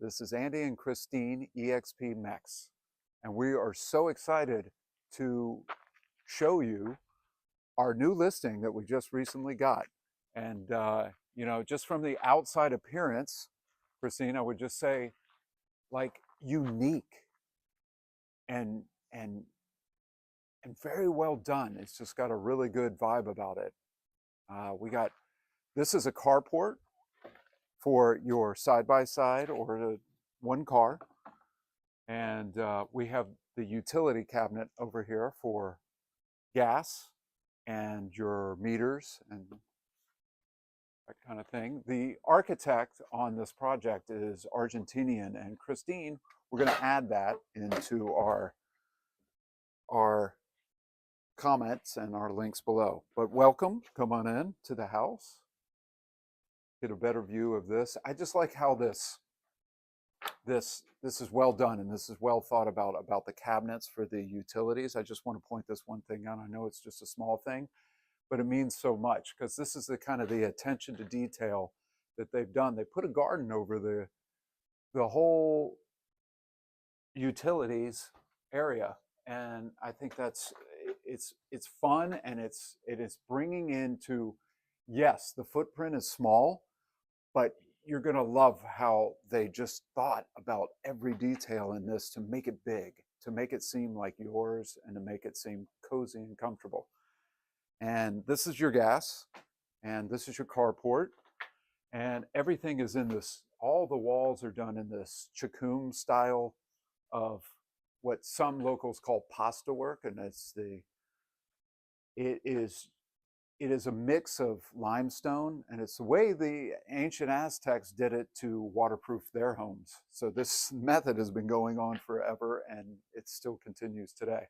This is Andy and Christine, EXP Mex, and we are so excited to show you our new listing that we just recently got. And, just from the outside appearance, Christine, I would just say, like, unique and, and, and very well done. It's just got a really good vibe about it. This is a carport for your side-by-side or the one car. And we have the utility cabinet over here for gas and your meters and that kind of thing. The architect on this project is Argentinian, and Christine, we're going to add that into our comments and our links below. But welcome, come on in to the house. Get a better view of this. I just like how this is well done and this is well thought about the cabinets for the utilities. I just want to point this one thing out. I know it's just a small thing, but it means so much because this is the kind of the attention to detail that they've done. They put a garden over the whole utilities area, and I think it's fun, and it is bringing into, yes, the footprint is small, but you're going to love how they just thought about every detail in this to make it big, to make it seem like yours, and to make it seem cozy and comfortable. And this is your gas, and this is your carport, and everything is in this, all the walls are done in this Chacum style of what some locals call pasta work, and it is a mix of limestone, and it's the way the ancient Aztecs did it to waterproof their homes. So this method has been going on forever, and it still continues today.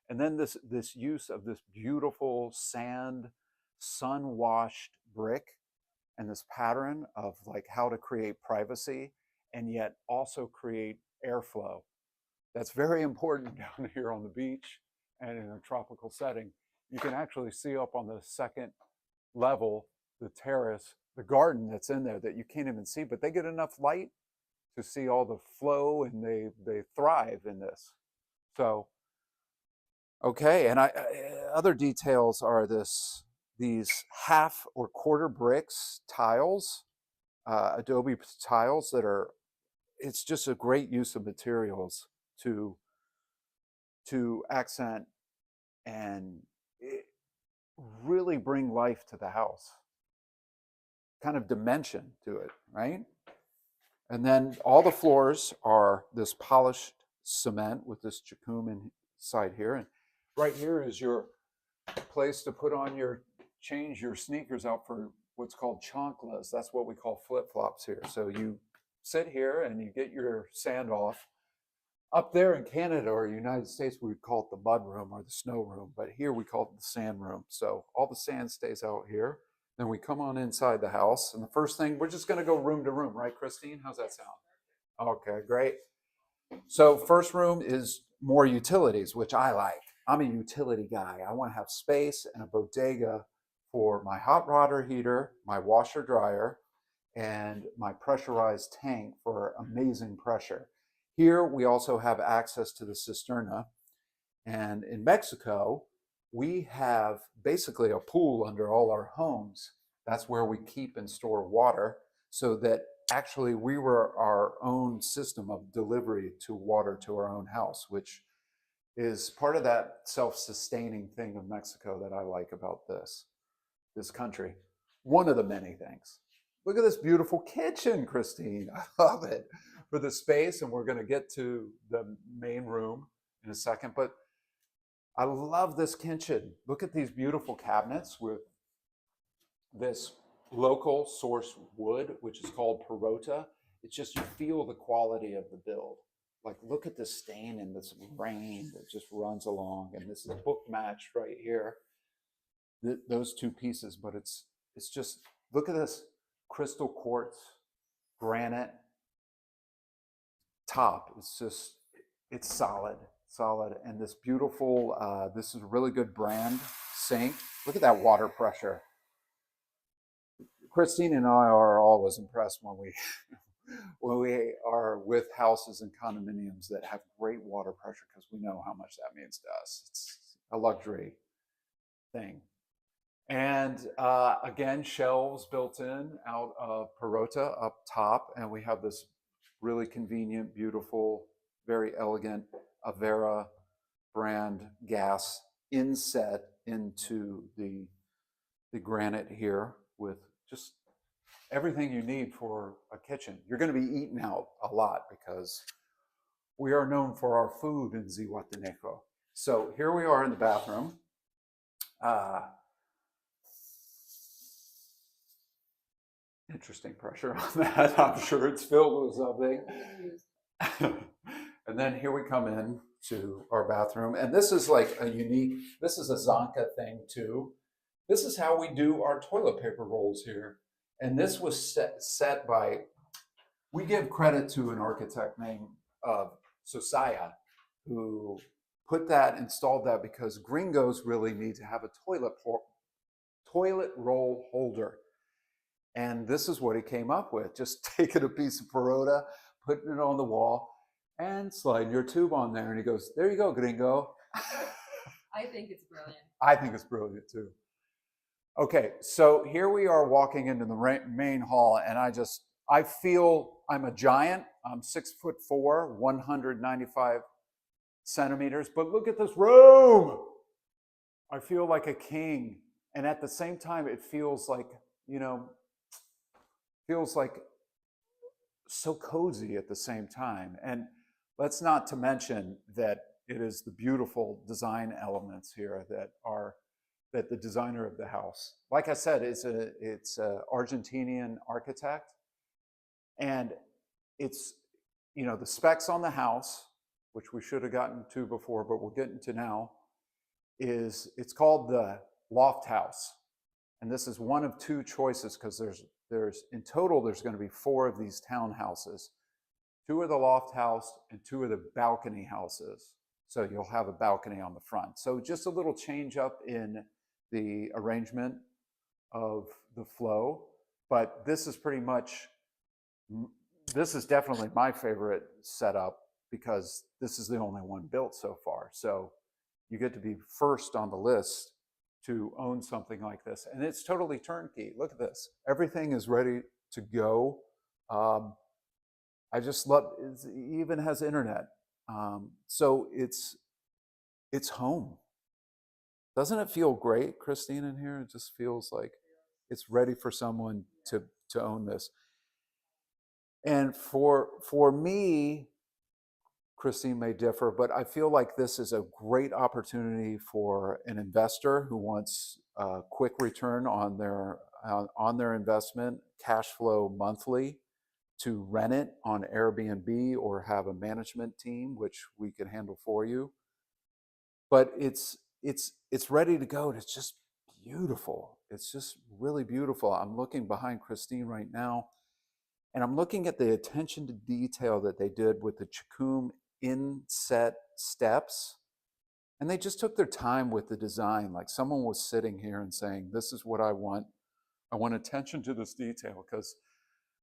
And then this use of this beautiful sand, sun-washed brick, and this pattern of like how to create privacy and yet also create airflow. That's very important down here on the beach and in a tropical setting. You can actually see up on the second level, the terrace, the garden that's in there that you can't even see, but they get enough light to see all the flow, and they thrive in this. So, okay, and other details are these half or quarter bricks tiles, adobe tiles it's just a great use of materials to accent and really bring life to the house, kind of dimension to it, right? And then all the floors are this polished cement with this Chacum inside here. And right here is your place to change your sneakers out for what's called chanclas. That's what we call flip-flops here. So you sit here and you get your sand off. Up there in Canada or United States, we would call it the mud room or the snow room, but here we call it the sand room. So all the sand stays out here. Then we come on inside the house, and the first thing, we're just going to go room to room, right, Christine? How's that sound? Okay, great. So first room is more utilities, which I like. I'm a utility guy. I want to have space and a bodega for my hot water heater, my washer dryer, and my pressurized tank for amazing pressure. Here, we also have access to the cisterna. And in Mexico, we have basically a pool under all our homes. That's where we keep and store water, so that actually we were our own system of delivery to water to our own house, which is part of that self-sustaining thing of Mexico that I like about this country. One of the many things. Look at this beautiful kitchen, Christine. I love it. For the space, and we're going to get to the main room in a second, but I love this kitchen. Look at these beautiful cabinets with this local source wood, which is called Perota. It's just, you feel the quality of the build. Like, look at the stain and this rain that just runs along, and this is book matched right here. Those two pieces, but it's just, look at this crystal quartz, granite top. It's solid, and this beautiful, this is a really good brand sink. Look at that water pressure. Christine and I are always impressed when we when we are with houses and condominiums that have great water pressure, because we know how much that means to us. It's a luxury thing. And again, shelves built in out of Perota up top. And we have this really convenient, beautiful, very elegant Avera brand gas inset into the granite here with just everything you need for a kitchen. You're going to be eating out a lot because we are known for our food in Zihuatanejo. So here we are in the bathroom. Interesting pressure on that. I'm sure it's filled with something. And then here we come in to our bathroom. And this is like a unique, this is a Zonka thing too. This is how we do our toilet paper rolls here. And this was set by, we give credit to an architect named Sosaya, who put that, installed that because gringos really need to have a toilet roll holder. And this is what he came up with. Just taking a piece of Perota, putting it on the wall, and sliding your tube on there. And he goes, there you go, gringo. I think it's brilliant. I think it's brilliant too. Okay, so here we are walking into the main hall, and I feel I'm a giant. I'm 6'4", 195 centimeters, but look at this room. I feel like a king. And at the same time, it feels like, feels like so cozy at the same time. And let's not to mention that it is the beautiful design elements here that the designer of the house, like I said, it's a Argentinian architect, and it's, the specs on the house, which we should have gotten to before, but we'll get into now, it's called the loft house. And this is one of two choices, because there's in total, there's going to be 4 of these townhouses. 2 are the loft house and 2 are the balcony houses. So you'll have a balcony on the front. So just a little change up in the arrangement of the flow. But this is pretty much, this is definitely my favorite setup because this is the only one built so far. So you get to be first on the list to own something like this. And it's totally turnkey. Look at this. Everything is ready to go. I just love, it even has internet. So it's home. Doesn't it feel great, Christine, in here? It just feels like it's ready for someone to own this. And for me, Christine may differ, but I feel like this is a great opportunity for an investor who wants a quick return on their investment, cash flow monthly, to rent it on Airbnb or have a management team, which we can handle for you. But it's ready to go. And it's just beautiful. It's just really beautiful. I'm looking behind Christine right now, and I'm looking at the attention to detail that they did with the Chacum inset steps. And they just took their time with the design. Like someone was sitting here and saying, this is what I want. I want attention to this detail, because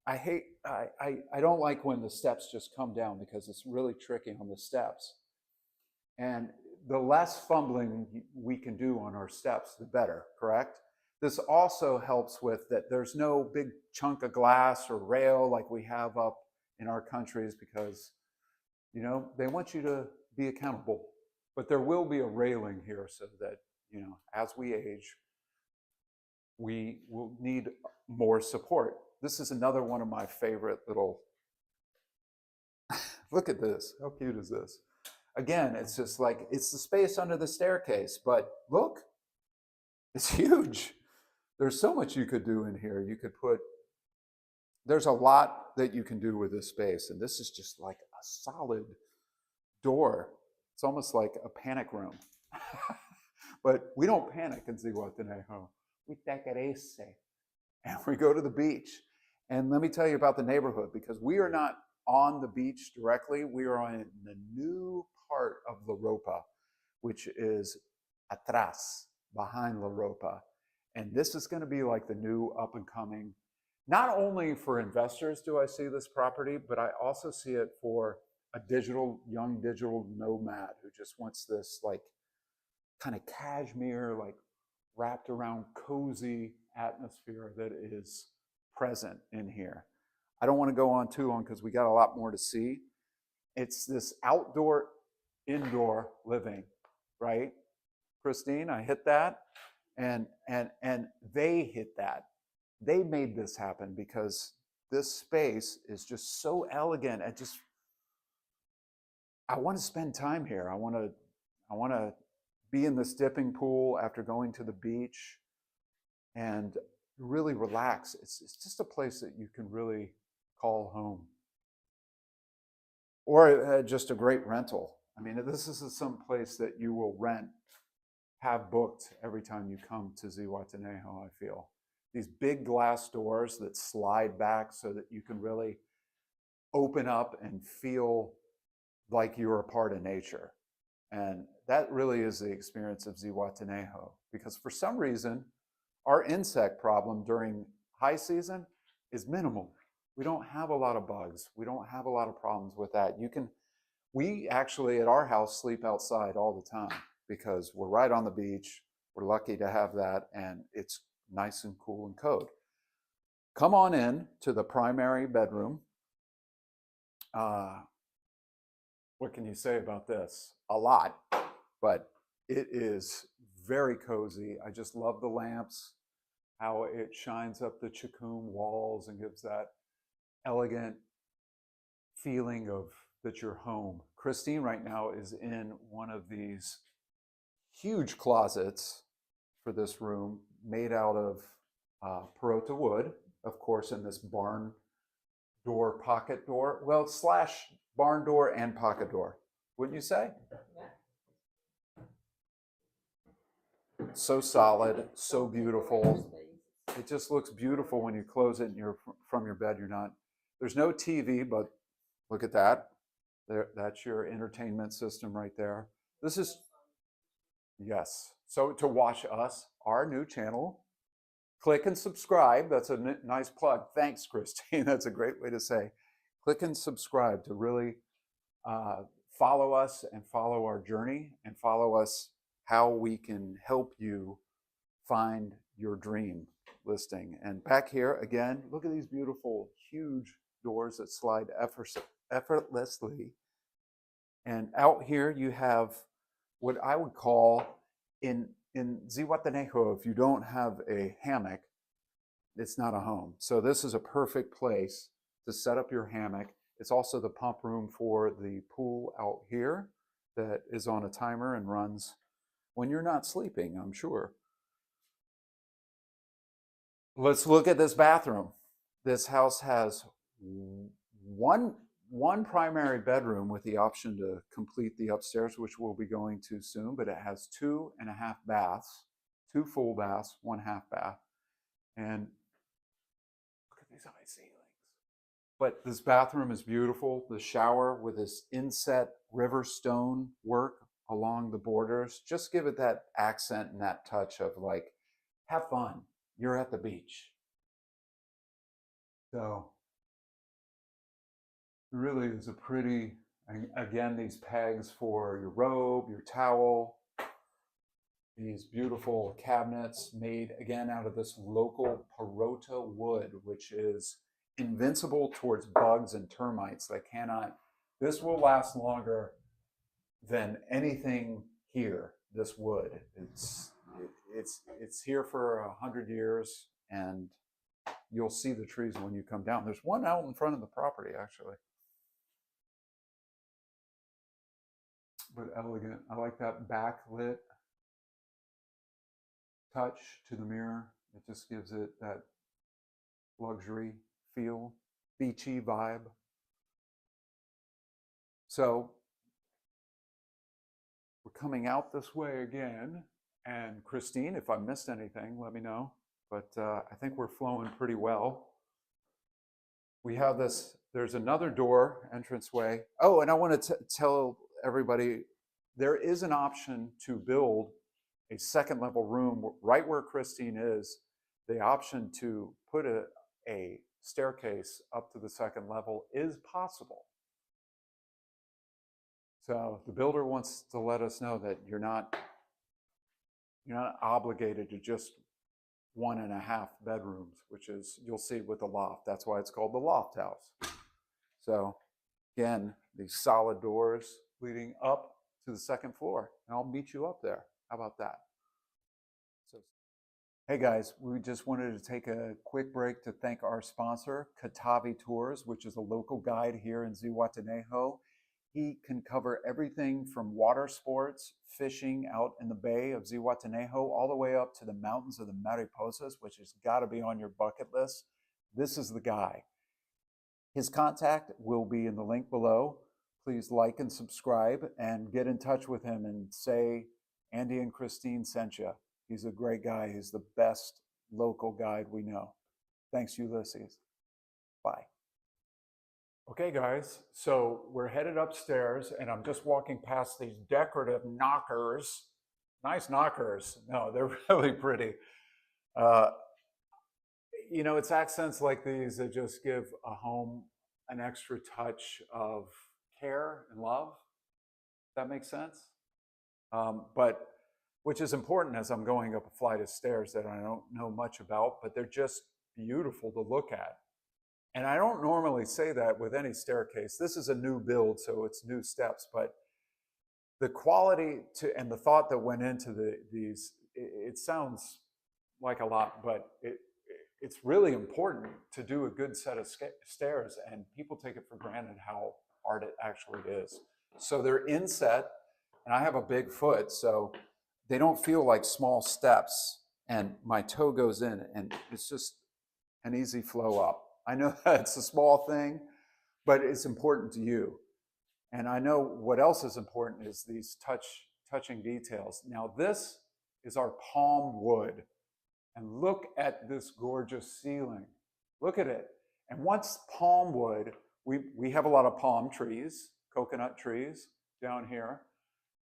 I don't like when the steps just come down, because it's really tricky on the steps. And the less fumbling we can do on our steps, the better, correct? This also helps with that there's no big chunk of glass or rail like we have up in our countries, because, they want you to be accountable. But there will be a railing here so that, as we age, we will need more support. This is another one of my favorite little, look at this. How cute is this? Again, it's just like, it's the space under the staircase, but look, it's huge. There's so much you could do in here. You could there's a lot that you can do with this space. And this is just like a solid door. It's almost like a panic room. But we don't panic in Zihuatanejo. We take it easy. And we go to the beach. And let me tell you about the neighborhood, because we are not on the beach directly. We are on the new part of La Ropa, which is atrás, behind La Ropa. And this is going to be like the new up and coming. Not only for investors do I see this property, but I also see it for a young digital nomad who just wants this like kind of cashmere, like wrapped around cozy atmosphere that is present in here. I don't want to go on too long because we got a lot more to see. It's this outdoor, indoor living, right? Christine, I hit that, and they hit that. They made this happen because this space is just so elegant. I want to spend time here. I want to be in this dipping pool after going to the beach and really relax. It's just a place that you can really call home. Or just a great rental. I mean, this is some place that you will have booked every time you come to Zihuatanejo, I feel. These big glass doors that slide back so that you can really open up and feel like you're a part of nature. And that really is the experience of Zihuatanejo, because for some reason, our insect problem during high season is minimal. We don't have a lot of bugs. We don't have a lot of problems with that. We actually at our house sleep outside all the time because we're right on the beach. We're lucky to have that, and it's nice and cool and cold. Come on in to the primary bedroom. What can you say about this? A lot, but it is very cozy. I just love the lamps, how it shines up the chacum walls and gives that elegant feeling of that you're home. Christine right now is in one of these huge closets for this room made out of Perota wood, of course, in this barn door, pocket door. Well, slash barn door and pocket door, wouldn't you say? So solid, so beautiful. It just looks beautiful when you close it and you're from your bed. There's no TV, but look at that. That's your entertainment system right there. This is, yes. So to watch our new channel, click and subscribe. That's a nice plug. Thanks, Christine. That's a great way to say. Click and subscribe to really follow us and follow our journey and follow us how we can help you find your dream listing. And back here, again, look at these beautiful, huge doors that slide effortlessly. And out here you have what I would call in Zihuatanejo, if you don't have a hammock, it's not a home. So this is a perfect place to set up your hammock. It's also the pump room for the pool out here that is on a timer and runs when you're not sleeping, I'm sure. Let's look at this bathroom. This house has one primary bedroom with the option to complete the upstairs, which we'll be going to soon, but it has 2.5 baths, 2 full baths, 1 half bath. And look at these high ceilings. But this bathroom is beautiful. The shower with this inset river stone work along the borders, just give it that accent and that touch of like, have fun. You're at the beach. So it really is a pretty, again, these pegs for your robe, your towel, these beautiful cabinets made again out of this local Perota wood, which is invincible towards bugs and termites. This will last longer than anything here, this wood. It's here for 100 years, and you'll see the trees when you come down. There's one out in front of the property, actually. But elegant. I like that backlit touch to the mirror. It just gives it that luxury feel, beachy vibe. So we're coming out this way again. And Christine, if I missed anything, let me know. But I think we're flowing pretty well. We have this, there's another door, entranceway. Oh, and I want to tell everybody, there is an option to build a second level room right where Christine is, the option to put a staircase up to the second level is possible. So the builder wants to let us know that you're not obligated to just 1.5 bedrooms, which is, you'll see with the loft. That's why it's called the loft house. So again, these solid doors leading up to the second floor, and I'll meet you up there. How about that? So, hey guys, we just wanted to take a quick break to thank our sponsor, Katavi Tours, which is a local guide here in Zihuatanejo. He can cover everything from water sports, fishing out in the bay of Zihuatanejo, all the way up to the mountains of the Mariposas, which has got to be on your bucket list. This is the guy. His contact will be in the link below. Please like and subscribe and get in touch with him and say Andy and Christine sent you. He's a great guy. He's the best local guide we know. Thanks, Ulysses. Bye. Okay, guys, so we're headed upstairs, and I'm just walking past these decorative knockers. Nice knockers. No, they're really pretty. You know, it's accents like these that just give a home an extra touch of care and love. That makes sense? But which is important as I'm going up a flight of stairs that I don't know much about, but they're just beautiful to look at. And I don't normally say that with any staircase. This is a new build, so it's new steps, but the quality and the thought that went into these, it sounds like a lot, but it's really important to do a good set of stairs, and people take it for granted how hard it actually is. So they're inset, and I have a big foot, so they don't feel like small steps, and my toe goes in, and it's just an easy flow up. I know that's a small thing, but it's important to you. And I know what else is important is these touching details. Now this is our palm wood. And look at this gorgeous ceiling. Look at it. And once palm wood, we have a lot of palm trees, coconut trees down here.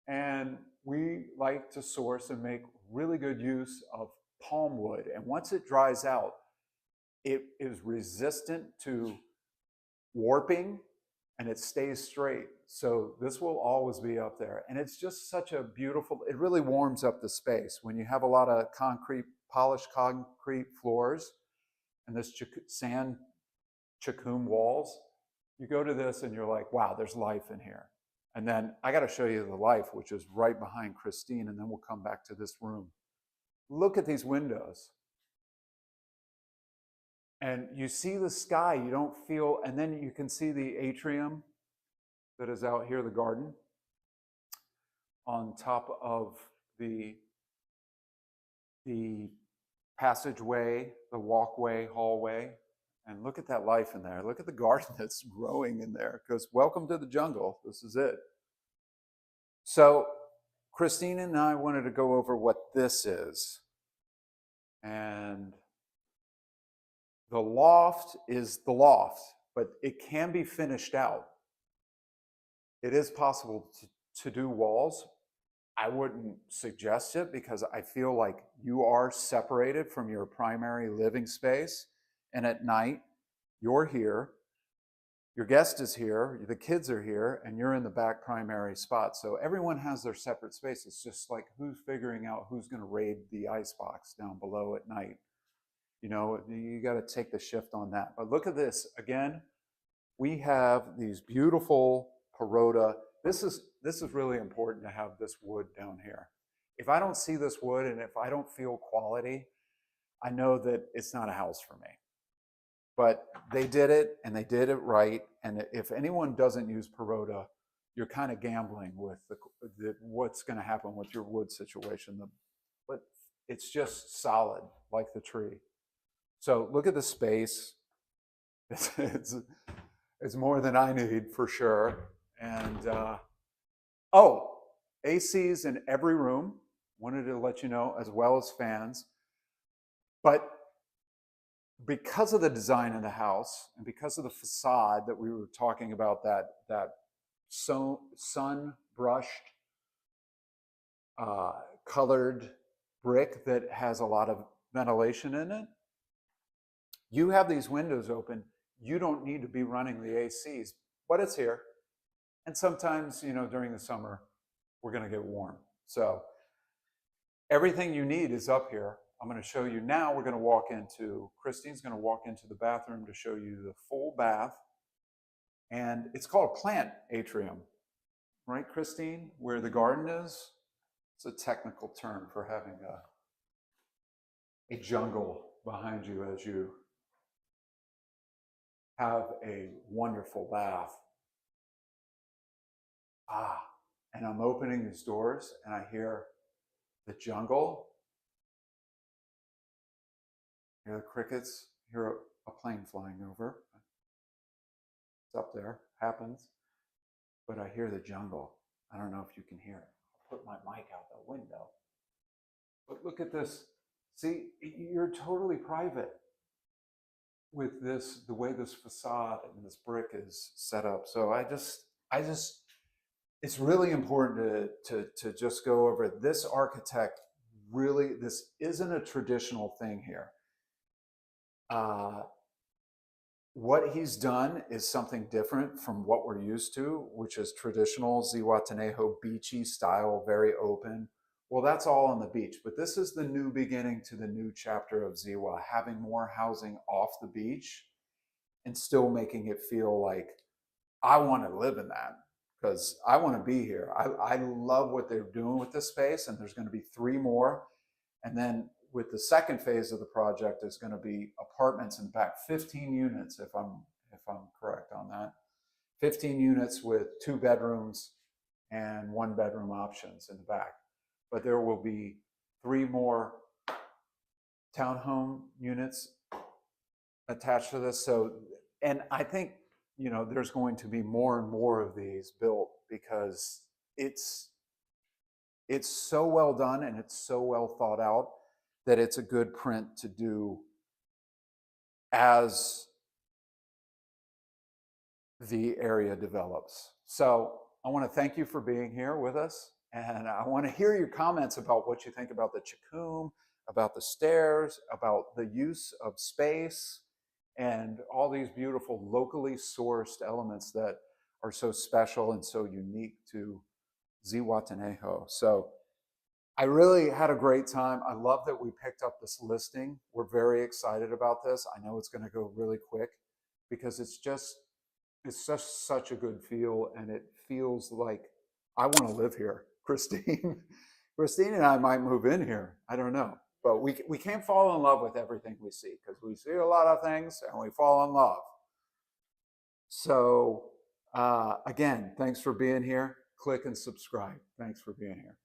And we like to source and make really good use of palm wood. And once it dries out, it is resistant to warping and it stays straight. So this will always be up there. And it's just such a beautiful, it really warms up the space. When you have a lot of polished concrete floors and this sand chacum walls, you go to this and you're like, wow, there's life in here. And then I got to show you the life, which is right behind Christine, and then we'll come back to this room. Look at these windows. And you see the sky, you don't feel, and then you can see the atrium that is out here, the garden, on top of the passageway, the walkway, hallway. And look at that life in there. Look at the garden that's growing in there, because welcome to the jungle. This is it. So Christine and I wanted to go over what this is. And the loft is the loft, but it can be finished out. It is possible to do walls. I wouldn't suggest it because I feel like you are separated from your primary living space. And at night, you're here, your guest is here, the kids are here, and you're in the back primary spot. So everyone has their separate space. It's just like who's figuring out who's going to raid the icebox down below at night. You know, you got to take the shift on that. But look at this. Again, we have these beautiful Perota. This is really important to have this wood down here. If I don't see this wood and if I don't feel quality, I know that it's not a house for me. But they did it, and they did it right. And if anyone doesn't use Perota, you're kind of gambling with what's going to happen with your wood situation. But it's just solid, like the tree. So look at the space. It's more than I need for sure. And ACs in every room. Wanted to let you know, as well as fans. But because of the design of the house and because of the facade that we were talking about, that sun brushed colored brick that has a lot of ventilation in it, You have these windows open. You don't need to be running the ACs, but it's here. And sometimes, during the summer, we're going to get warm. So everything you need is up here. I'm going to show you now. We're going to walk into, Christine's going to walk into the bathroom to show you the full bath. And it's called a plant atrium, right, Christine? Where the garden is. It's a technical term for having a jungle behind you as you have a wonderful bath. And I'm opening these doors and I hear the jungle, hear the crickets, hear a plane flying over. It's up there, happens. But I hear the jungle. I don't know if you can hear it. I'll put my mic out the window. But look at this. See, you're totally private with this, the way this facade and this brick is set up. So I just, it's really important to just go over this architect. Really, this isn't a traditional thing here. What he's done is something different from what we're used to, which is traditional Zihuatanejo beachy style, very open. Well, that's all on the beach, but this is the new beginning to the new chapter of Ziwa, having more housing off the beach and still making it feel like I want to live in that because I want to be here. I love what they're doing with this space, and there's going to be 3 more. And then with the second phase of the project is going to be apartments in the back, 15 units, if I'm correct on that. 15 units with 2 bedrooms and 1 bedroom options in the back. But there will be 3 more townhome units attached to this. So, and I think, there's going to be more and more of these built because it's so well done and it's so well thought out that it's a good print to do as the area develops. So I want to thank you for being here with us. And I want to hear your comments about what you think about the Chacum, about the stairs, about the use of space, and all these beautiful locally sourced elements that are so special and so unique to Zihuatanejo. So I really had a great time. I love that we picked up this listing. We're very excited about this. I know it's going to go really quick because it's just such a good feel, and it feels like I want to live here. Christine and I might move in here. I don't know, but we can't fall in love with everything we see because we see a lot of things and we fall in love. So again, thanks for being here. Click and subscribe. Thanks for being here.